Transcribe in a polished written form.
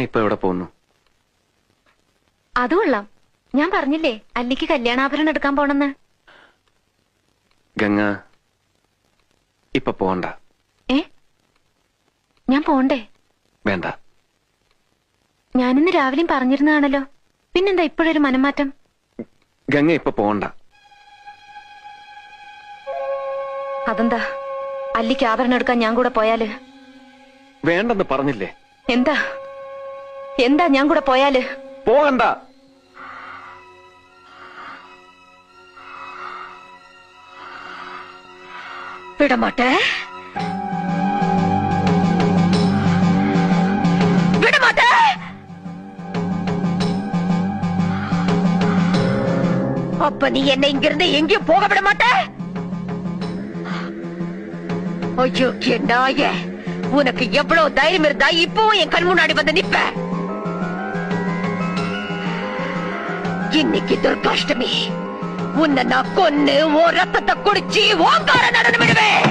ഇപ്പൊ എവിടെ പോകുന്നു? അത് കൊള്ളാം. ഞാൻ പറഞ്ഞില്ലേ അല്ലിക്ക് കല്യാണാഭരണം എടുക്കാൻ പോണെന്ന്. ഗംഗ ഇപ്പൊ പോണ്ട. ഞാൻ പോണ്ടേ? വേണ്ട. ഞാനിന്ന് രാവിലെയും പറഞ്ഞിരുന്നതാണല്ലോ, പിന്നെന്താ ഇപ്പോഴൊരു മനംമാറ്റം? ഗംഗ ഇപ്പൊ പോണ്ട. അതെന്താ? അല്ലിക്ക് ആഭരണം എടുക്കാൻ ഞാൻ കൂടെ പോയാല്? വേണ്ടെന്ന് പറഞ്ഞില്ലേ? എന്താ എന്താ ഞാൻ കൂടെ പോയാല്? പോകണ്ട. വിടമാട്ടെ, விடமாட்டே. அப்ப நீ என்ன இங்கிருந்து எங்கேயும் போக விட மாட்டே? ஐயோ நாயே, உனக்கு எவ்வளவு தைரியம் இருந்தா இப்பவும் என் கண் முன்னாடி வந்து நிப்ப? இன்னைக்கு துர்காஷ்டமி, உன்னை நான் கொன்னு ஓ ரத்தத்தை குடிச்சு ஓங்கார நடனம் விடுவேன்.